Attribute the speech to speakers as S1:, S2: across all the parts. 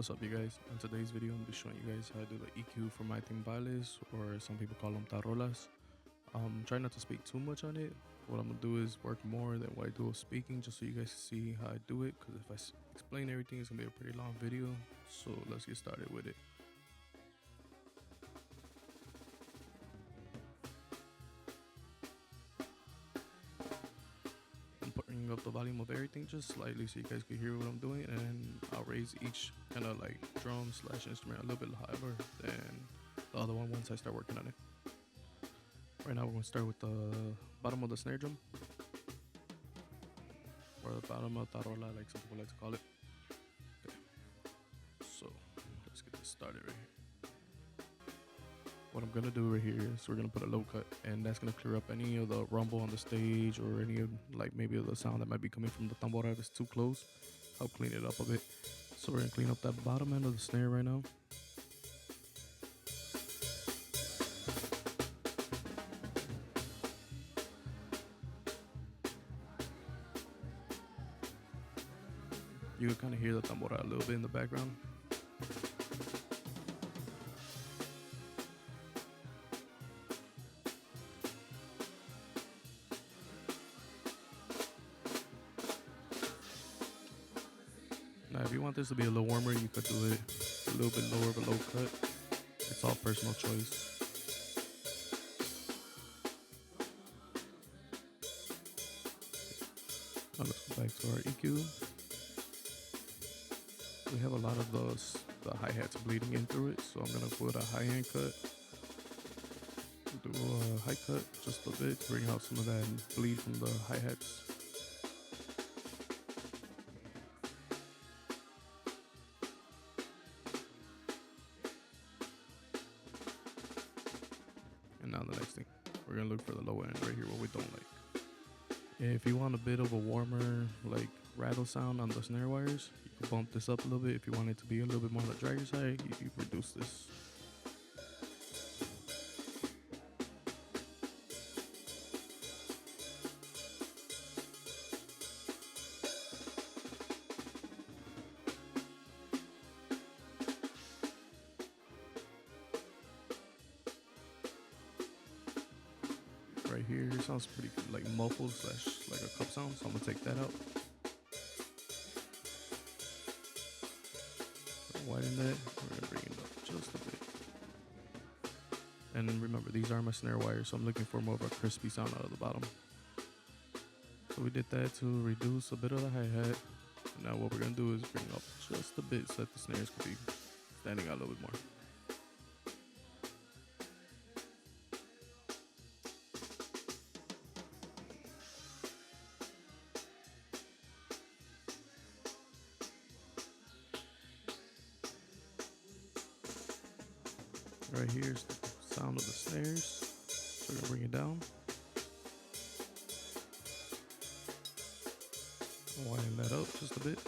S1: What's up, you guys? In today's video, I'm gonna be showing you guys how to do the EQ for my timbales, or some people call them tarolas. Try not to speak too much on it. What I'm gonna do is work more than what I do with speaking, just so you guys can see how I do it. Because if explain everything, it's gonna be a pretty long video. So let's get started with it. I'm putting up the volume of everything just slightly so you guys can hear what I'm doing, and I'll raise each kind of like drum slash instrument a little bit higher than the other one once I start working on it. Right now we're going to start with the bottom of the snare drum, or the bottom of tarola, like some people like to call it. Okay, so let's get this started right here. What I'm going to do right here is we're going to put a low cut, and that's going to clear up any of the rumble on the stage, or any of like maybe of the sound that might be coming from the tambora if it's too close. Help clean it up a bit. So we're going to clean up that bottom end of the snare right now. You can kind of hear the tambora a little bit in the background. Now, if you want this to be a little warmer, you could do it a little bit lower of a low cut. It's all personal choice. Now let's go back to our EQ. We have a lot of the hi-hats bleeding in through it, so I'm gonna put a high hand cut, do a high cut just a bit to bring out some of that bleed from the hi-hats. And now the next thing, we're gonna look for the low end right here, what we don't like. If you want a bit of a warmer, like rattle sound on the snare wires, you can bump this up a little bit. If you want it to be a little bit more on the dragger side, you can reduce this. Right here, it sounds pretty like muffled slash like a cup sound, so I'm gonna take that out. Widen that, we're gonna bring it up just a bit. And then remember, these are my snare wires, so I'm looking for more of a crispy sound out of the bottom. So we did that to reduce a bit of the hi-hat. And now what we're gonna do is bring up just a bit so that the snares could be standing out a little bit more. Right here's the sound of the snares, so we're gonna bring it down. Widen that up just a bit.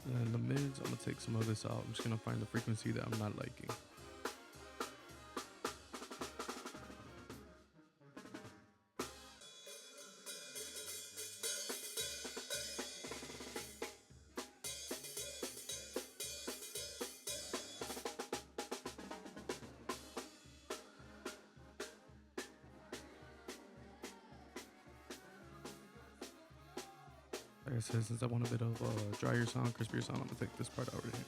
S1: And then the mids, I'm gonna take some of this out. I'm just gonna find the frequency that I'm not liking. Like I said, since I want a bit of a drier sound, crispier sound, I'm gonna take this part out right here.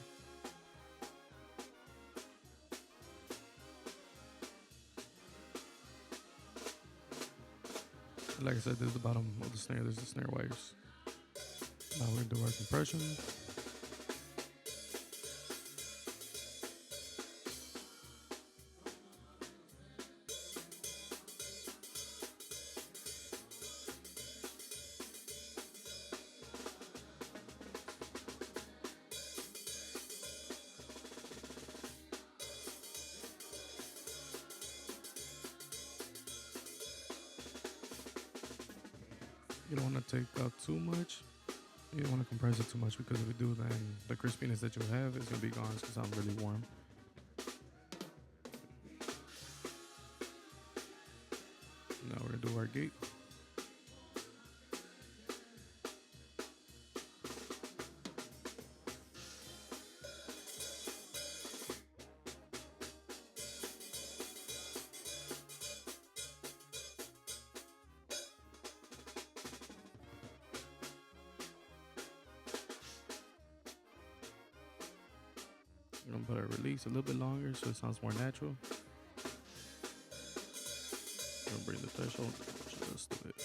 S1: And like I said, this is the bottom of the snare, this is the snare wires. Now we're gonna do our compression. You don't want to take out too much. You don't want to compress it too much, because if you do, then the crispiness that you have is going to be gone. It's going to sound really warm. Now we're going to do our gate. I'm gonna put our release a little bit longer so it sounds more natural. I'm gonna bring the threshold just a bit.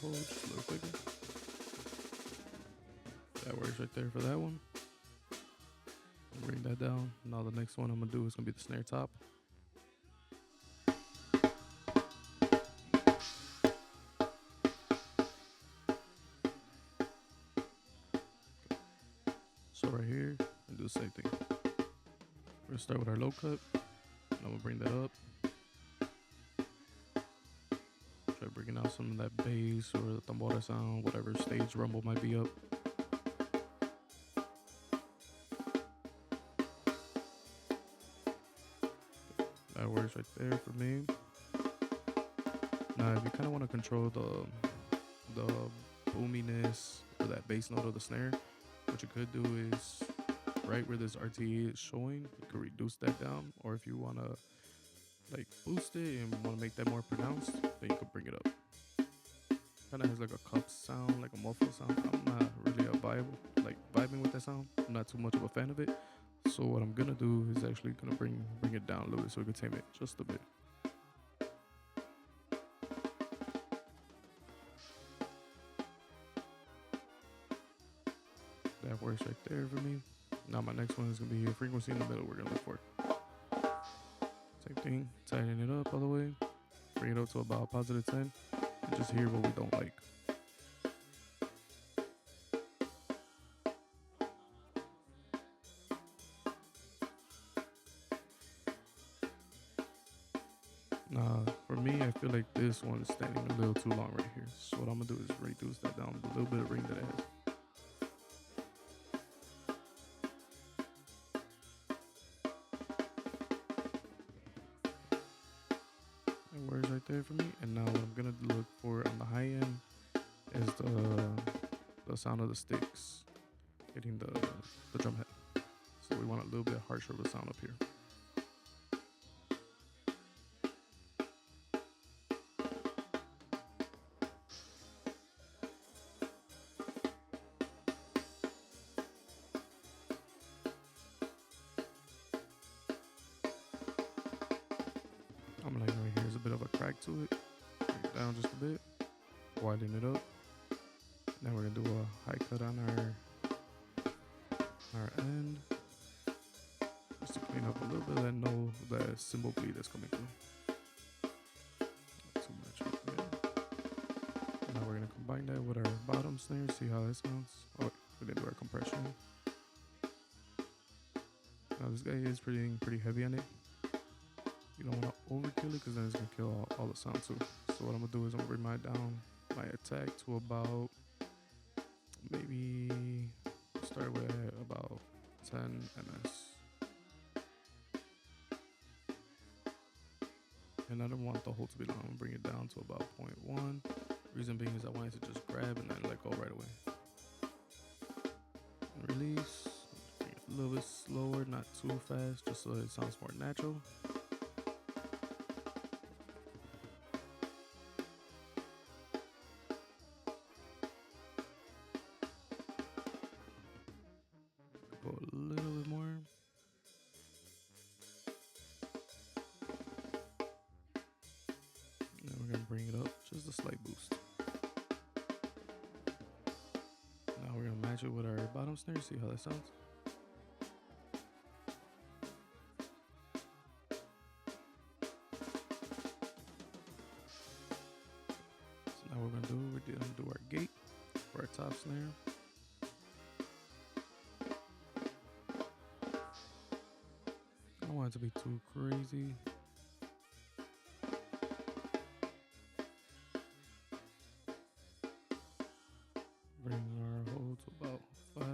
S1: Hold just a little quicker. That works right there for that one. Bring that down. Now the next one I'm gonna do is gonna be the snare top. So right here, and do the same thing. We're gonna start with our low cut. And I'm gonna bring that up. Try bringing out some of that bass or the tambora sound, whatever stage rumble might be up. That works right there for me. Now, if you kind of want to control the boominess or that bass note of the snare, what you could do is right where this RTE is showing, you could reduce that down. Or if you want to like boost it and want to make that more pronounced, then you could bring it up. Kind of has like a cup sound, like a muffled sound. I'm not really vibing with that sound. I'm not too much of a fan of it. So what I'm gonna do is actually gonna bring it down a little bit so we can tame it just a bit. That works right there for me. Now my next one is gonna be a frequency in the middle we're gonna look for. Same thing, tighten it up all the way, bring it up to about positive 10, and just hear what we don't like. Now, for me, I feel like this one is standing a little too long right here. So what I'm gonna do is reduce that down a little bit of ring that it has. It works right there for me. And now what I'm gonna look for on the high end is the sound of the sticks hitting the drum head. So we want a little bit harsher of a sound up here. I'm like right here is a bit of a crack to it. Bring it down just a bit, widen it up. Now we're gonna do a high cut on our end, just to clean up a little bit of that cymbal bleed that's coming through. Not too much right there. Now we're gonna combine that with our bottom snare, see how that sounds. Oh, we didn't do our compression. Now this guy is pretty heavy on it. You don't want to overkill it because then it's gonna kill all the sound too. So what I'm gonna do is I'm gonna bring my attack to about maybe start with about 10 ms. And I don't want the hole to be long. I'm gonna bring it down to about 0.1. Reason being is I want it to just grab and then let go right away. And release. Bring it a little bit slower, not too fast, just so it sounds more natural. Go a little bit more. And then we're gonna bring it up just a slight boost. Now we're gonna match it with our bottom snare, see how that sounds. So now we're gonna do our gate for our top snare. I don't want it to be too crazy. Bring our hole to about 5.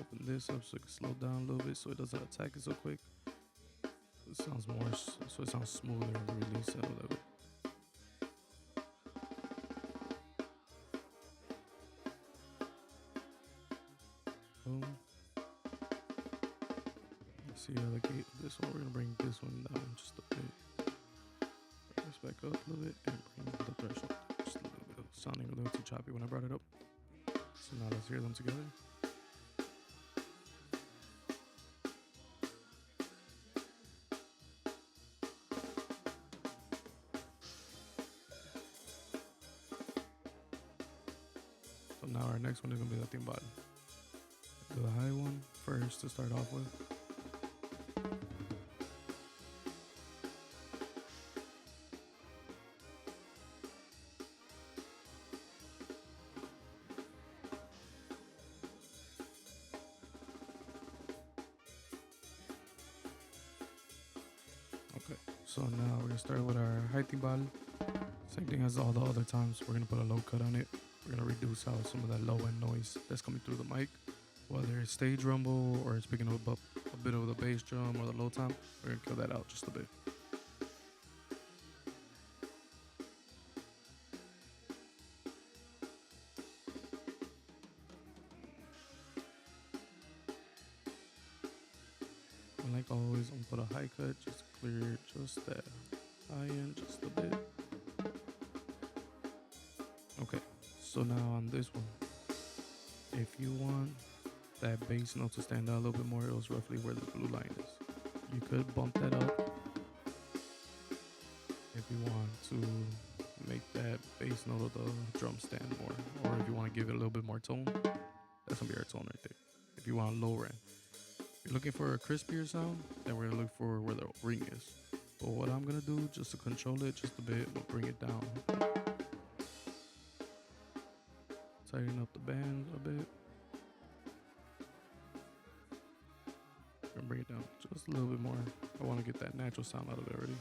S1: Open this up so it can slow down a little bit so it doesn't attack it so quick. It sounds so it sounds smoother in the release a little bit. Boom. See how the gate of this one, we're gonna bring this one down just a bit. Bring this back up a little bit and bring the threshold just a little bit. Sounding a little too choppy when I brought it up. So now let's hear them together. now our next one is gonna be the timbal. Do the high one first to start off with. Okay, so now we're gonna start with our high timbal. Same thing as all the other times. We're gonna put a low cut on it. We're gonna reduce out some of that low end noise that's coming through the mic, whether it's stage rumble or it's picking up a bit of the bass drum or the low tom. We're gonna kill that out just a bit. And like always, I'm gonna put a high cut, just clear just that high end just a bit. Okay, so now on this one, if you want that bass note to stand out a little bit more, it was roughly where the blue line is. You could bump that up if you want to make that bass note of the drum stand more, or if you want to give it a little bit more tone, that's gonna be our tone right there. If you want lower end, if you're looking for a crispier sound, then we're gonna look for where the ring is. But what I'm gonna do, just to control it just a bit, we'll bring it down. Tighten up the band a bit. Gonna bring it down just a little bit more. I want to get that natural sound out of it already.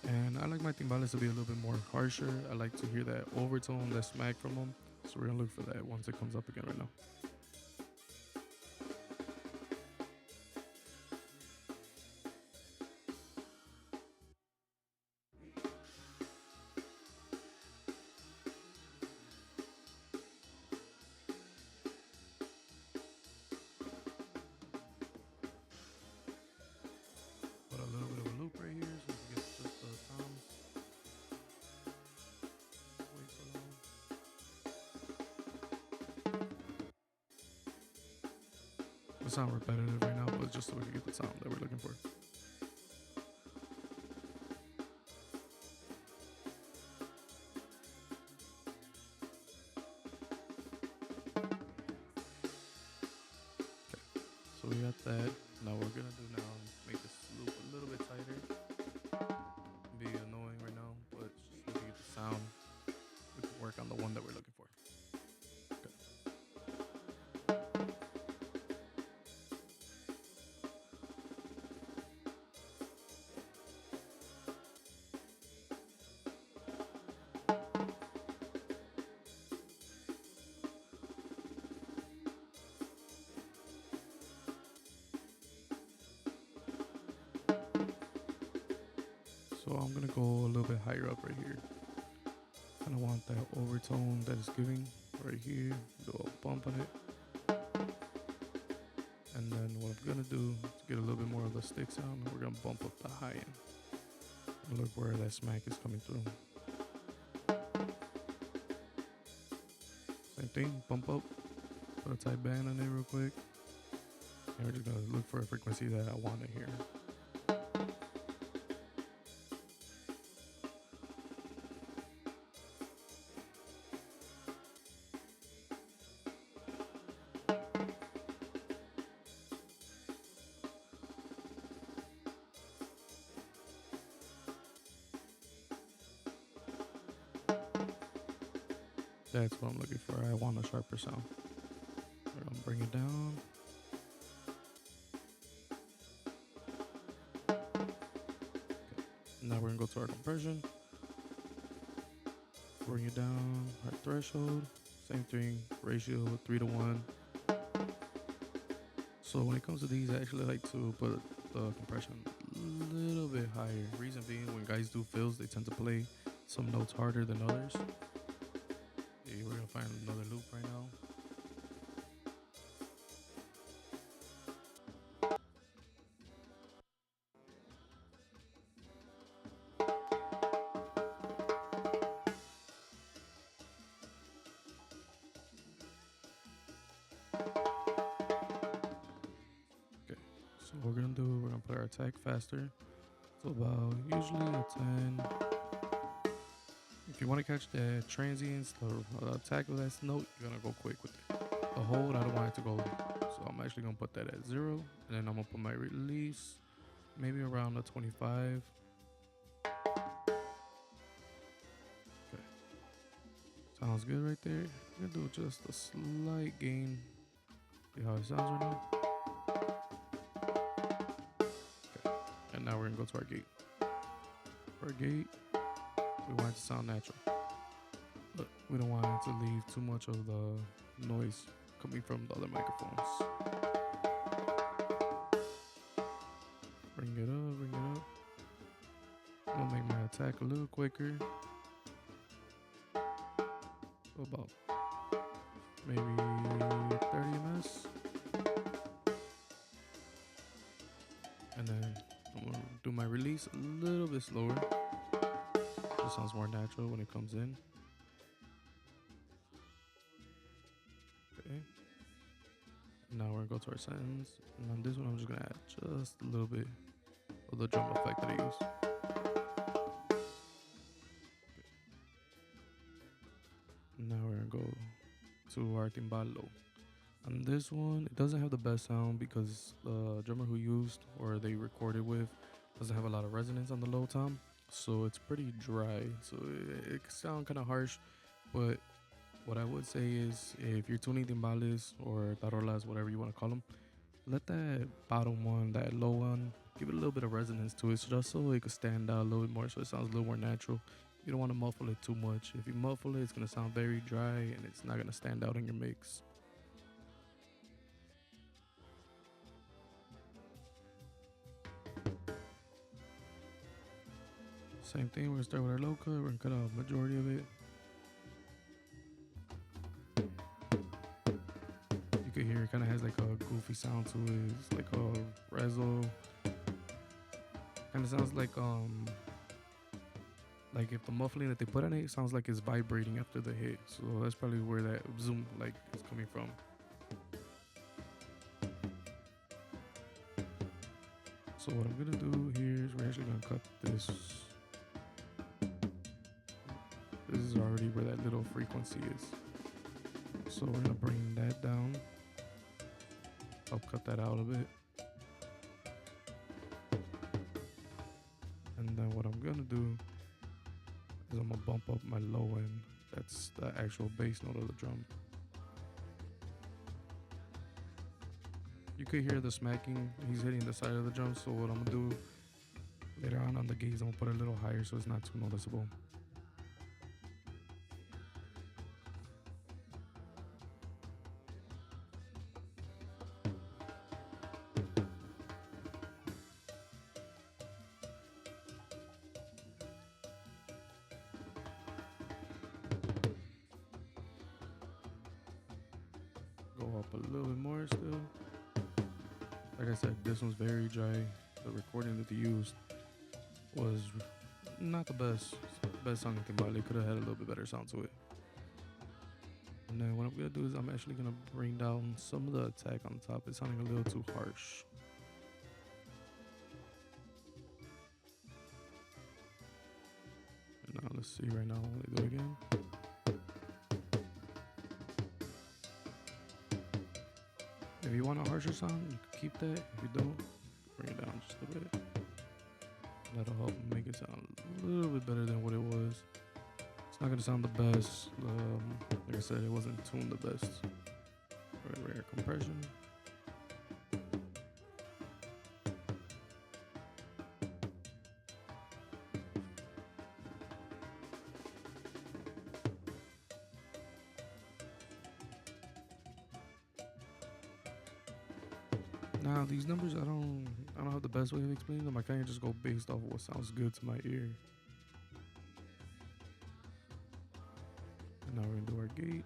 S1: And I like my timbales to be a little bit more harsher. I like to hear that overtone, that smack from them. So we're gonna look for that once it comes up again right now. Put a little bit of a loop right here so we can get just the toms. Wait so long. It sound repetitive right now, but just so we can get the sound that we're looking for. So we got that. Now what we're gonna do now is make this loop a little bit tighter. Be annoying right now, but just so we can get the sound, we can work on the one that we're looking for. Okay. So I'm gonna go a little bit higher up right here. And I want that overtone that it's giving right here. Do a bump on it. And then what I'm gonna do to get a little bit more of the stick sound, we're gonna bump up the high end. And look where that smack is coming through. Same thing, bump up, put a tight band on it real quick. And we're just gonna look for a frequency that I want to hear. That's what I'm looking for. I want a sharper sound. We're gonna bring it down. Okay. Now we're gonna go to our compression. Bring it down. Our threshold. Same thing. Ratio 3:1. So when it comes to these, I actually like to put the compression a little bit higher. Reason being, when guys do fills, they tend to play some notes harder than others. Okay, we're gonna find another loop right now. Okay, so what we're gonna do, we're gonna put our attack faster. So about usually a 10. If you want to catch the transients, the attack of that note, you're gonna go quick with it. The hold, I don't want it to go, so I'm actually gonna put that at 0, and then I'm gonna put my release maybe around the 25. Okay, sounds good right there. I'm gonna do just a slight gain. See how it sounds right now. Okay, and now we're gonna go to our gate. For our gate, we want it to sound natural. But we don't want it to leave too much of the noise coming from the other microphones. Bring it up, bring it up. I'm gonna make my attack a little quicker. So about maybe 30 ms. And then I'm gonna do my release a little bit slower. It sounds more natural when it comes in. Okay. Now we're gonna go to our sentence. And on this one, I'm just gonna add just a little bit of the drum effect that I use. Now we're gonna go to our timbalo. On this one, it doesn't have the best sound because the drummer who used or they recorded with doesn't have a lot of resonance on the low tom, so it's pretty dry. So it can sound kind of harsh, but what I would say is if you're tuning timbales or tarolas, whatever you want to call them, let that bottom one, that low one, give it a little bit of resonance to it, just so it could stand out a little bit more, so it sounds a little more natural. You don't want to muffle it too much. If you muffle it, it's gonna sound very dry and it's not gonna stand out in your mix. Same thing, we're gonna start with our low cut, we're gonna cut out a majority of it. You can hear it kinda has like a goofy sound to it. It's like a rezo. Kinda sounds like if the muffling that they put on it sounds like it's vibrating after the hit. So that's probably where that zoom like is coming from. So what I'm gonna do here is we're actually gonna cut this. This is already where that little frequency is. So we're gonna bring that down. I'll cut that out a bit. And then what I'm gonna do is I'm gonna bump up my low end. That's the actual bass note of the drum. You could hear the smacking. He's hitting the side of the drum. So what I'm gonna do later on the gaze, I'm gonna put it a little higher so it's not too noticeable. Go up a little bit more still. Like I said, this one's very dry. The recording that they used was not the best. It's not the best sounding thing, but they could have had a little bit better sound to it. And then what I'm gonna do is I'm actually gonna bring down some of the attack on top. It's sounding a little too harsh. And now let's see right now. Let me do it again. If you want a harsher sound, you can keep that. If you don't, bring it down just a bit. That'll help make it sound a little bit better than what it was. It's not gonna sound the best. Like I said, it wasn't tuned the best. Rare compression. Now these numbers, I don't have the best way of explaining them. I kind of just go based off of what sounds good to my ear. And now we're gonna do our gate.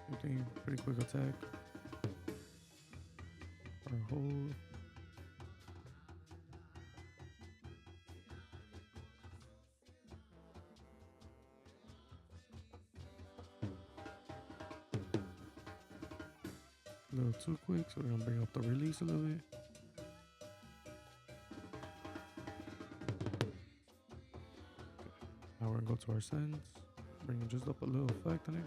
S1: Everything pretty quick attack. Our hold. A little too quick, so we're gonna bring up the release a little bit. go to our sends, bring it just up a little effect on it.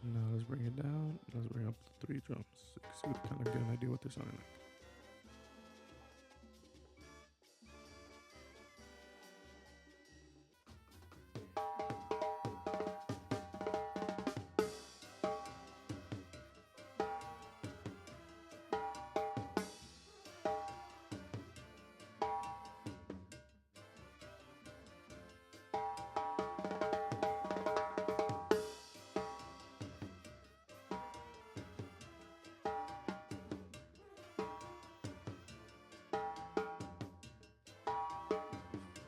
S1: Now let's bring it down. Let's bring up the 3 drums so we can kind of get an idea what they're sounding like.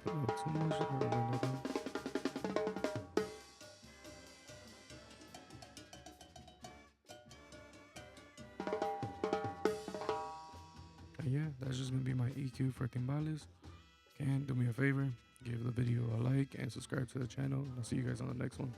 S1: A little too much. Let me bring that down. And yeah, that's just gonna be my EQ for timbales. Can do me a favor, give the video a like and subscribe to the channel. I'll see you guys on the next one.